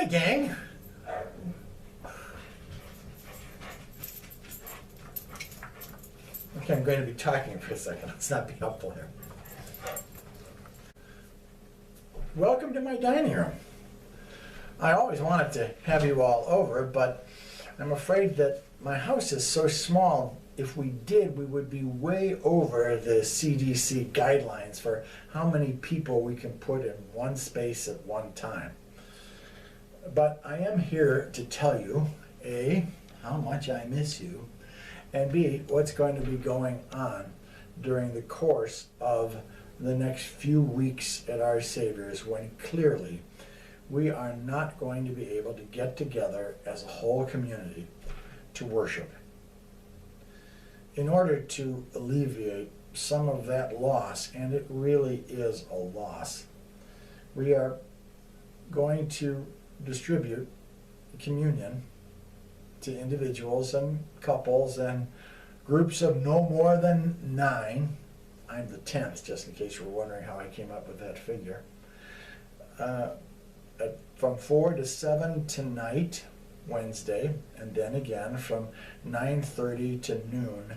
Hey gang! Okay, I'm going to be talking for a second. Let's not be helpful here. Welcome to my dining room. I always wanted to have you all over, but I'm afraid that my house is so small, if we did, we would be way over the CDC guidelines for how many people we can put in one space at one time. But I am here to tell you, A, how much I miss you, and B, what's going to be going on during the course of the next few weeks at Our Savior's, when clearly we are not going to be able to get together as a whole community to worship. In order to alleviate some of that loss, and it really is a loss, we are going to distribute communion to individuals and couples and groups of no more than 9. I'm the 10th, just in case you were wondering how I came up with that figure. From 4 to 7 tonight, Wednesday, and then again from 9:30 to noon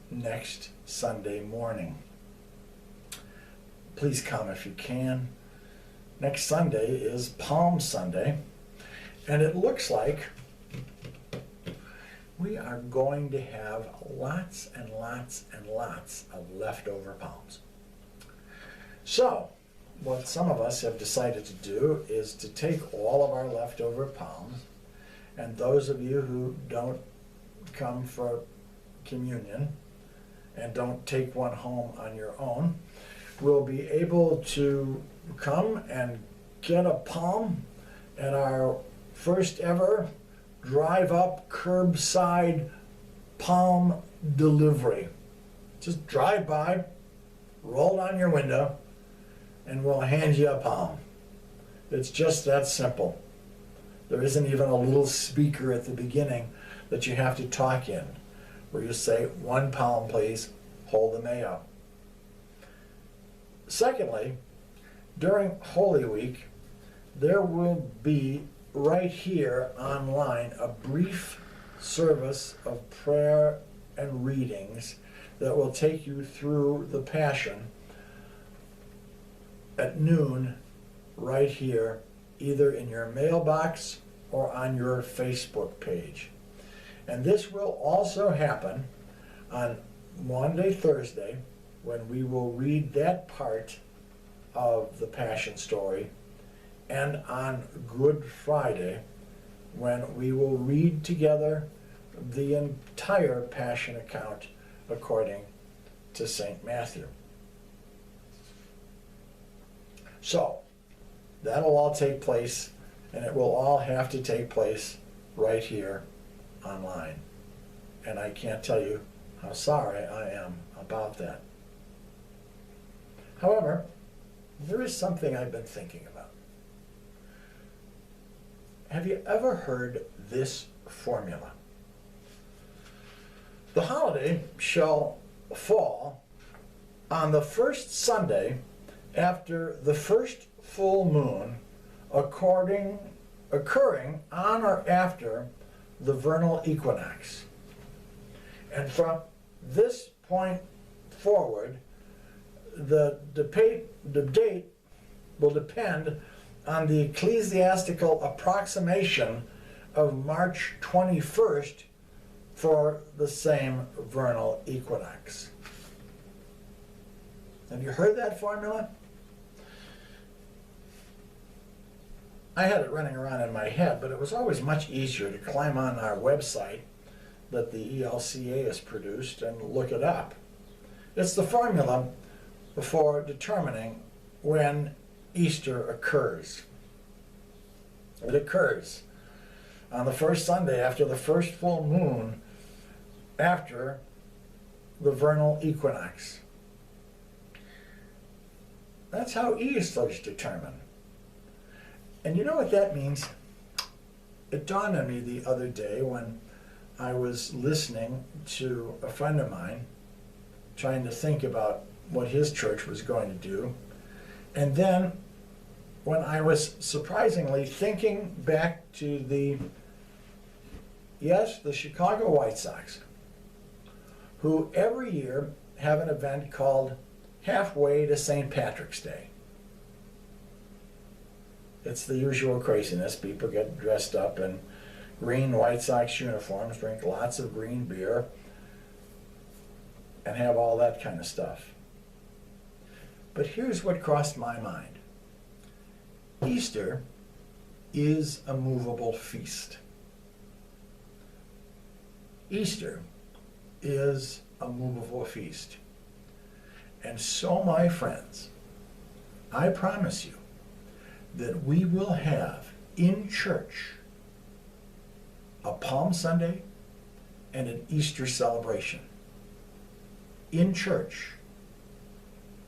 next Sunday morning. Please come if you can. Next Sunday is Palm Sunday, and it looks like we are going to have lots and lots and lots of leftover palms. So, what some of us have decided to do is to take all of our leftover palms, and those of you who don't come for communion and don't take one home on your own will be able to come and get a palm at our first ever drive-up curbside palm delivery. Just drive by, roll down your window, and we'll hand you a palm. It's just that simple. There isn't even a little speaker at the beginning that you have to talk in, where you say, 1 palm please, hold the mayo. Secondly, during Holy Week, there will be right here online a brief service of prayer and readings that will take you through the Passion at noon right here, either in your mailbox or on your Facebook page. And this will also happen on Monday, Thursday, when we will read that part of the Passion story, and on Good Friday, when we will read together the entire Passion account according to St. Matthew. So, that'll all take place, and it will all have to take place right here online. And I can't tell you how sorry I am about that. However, there is something I've been thinking about. Have you ever heard this formula? The holiday shall fall on the first Sunday after the first full moon, occurring on or after the vernal equinox. And from this point forward, the date will depend on the ecclesiastical approximation of March 21st for the same vernal equinox. Have you heard that formula? I had it running around in my head, but it was always much easier to climb on our website that the ELCA has produced and look it up. It's the formula for determining when Easter occurs. It occurs on the first Sunday after the first full moon after the vernal equinox. That's how Easter is determined. And you know what that means? It dawned on me the other day when I was listening to a friend of mine trying to think about what his church was going to do. And then when I was surprisingly thinking back to the Chicago White Sox, who every year have an event called Halfway to St. Patrick's Day. It's the usual craziness. People get dressed up in green White Sox uniforms, drink lots of green beer, and have all that kind of stuff. But here's what crossed my mind. Easter is a movable feast. Easter is a movable feast. And so, my friends, I promise you that we will have in church a Palm Sunday and an Easter celebration. In church,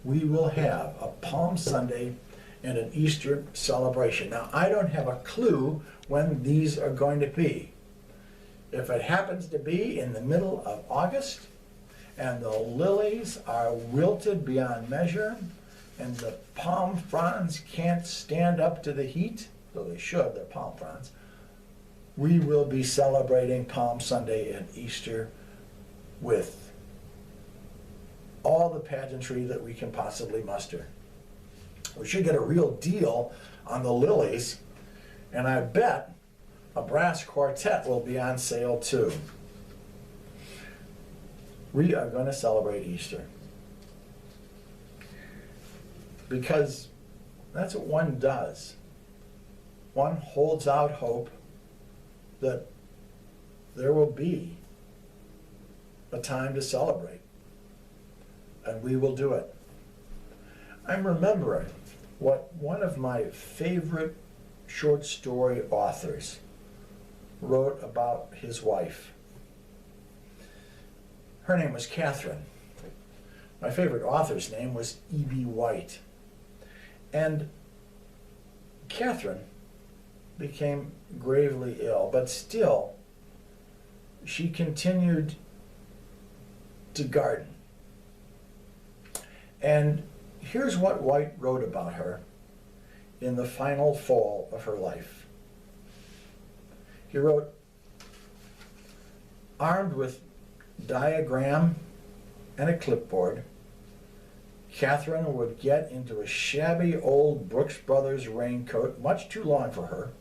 we will have a Palm Sunday and an Easter celebration. Now, I don't have a clue when these are going to be. If it happens to be in the middle of August, and the lilies are wilted beyond measure, and the palm fronds can't stand up to the heat, though they should, they're palm fronds, we will be celebrating Palm Sunday and Easter with all the pageantry that we can possibly muster. We should get a real deal on the lilies, and I bet a brass quartet will be on sale too. We are going to celebrate Easter because that's what one does. One holds out hope that there will be a time to celebrate, and we will do it. I'm remembering what one of my favorite short story authors wrote about his wife. Her name was Catherine. My favorite author's name was E.B. White. And Catherine became gravely ill, but still, she continued to garden. And here's what White wrote about her in the final fall of her life. He wrote, armed with diagram and a clipboard, Catherine would get into a shabby old Brooks Brothers raincoat, much too long for her,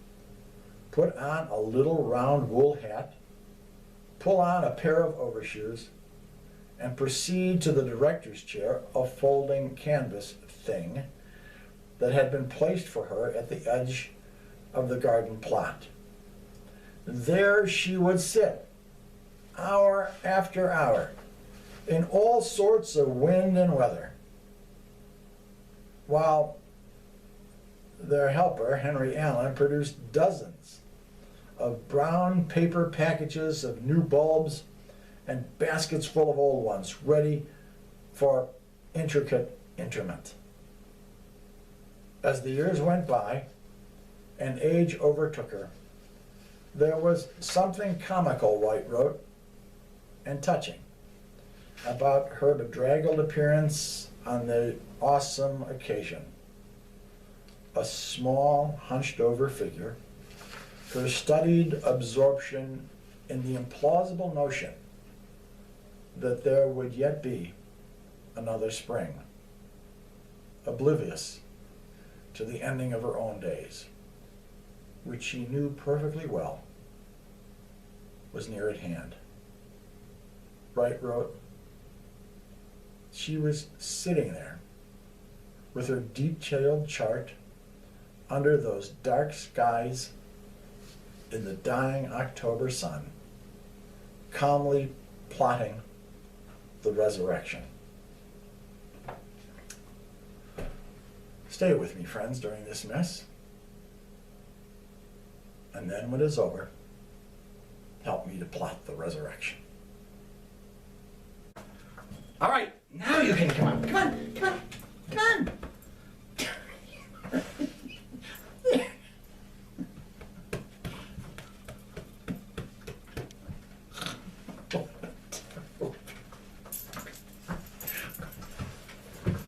put on a little round wool hat, pull on a pair of overshoes, and proceed to the director's chair, a folding canvas thing that had been placed for her at the edge of the garden plot. There she would sit, hour after hour, in all sorts of wind and weather, while their helper, Henry Allen, produced dozens of brown paper packages of new bulbs and baskets full of old ones, ready for intricate interment. As the years went by and age overtook her, there was something comical, White wrote, and touching about her bedraggled appearance on the awesome occasion. A small, hunched-over figure, her studied absorption in the implausible notion that there would yet be another spring, oblivious to the ending of her own days, which she knew perfectly well was near at hand. Wright wrote, she was sitting there with her detailed chart under those dark skies in the dying October sun, calmly plotting the resurrection. Stay with me, friends, during this mess. And then when it's over, help me to plot the resurrection. All right, now you can come on. Come on, come on, come on.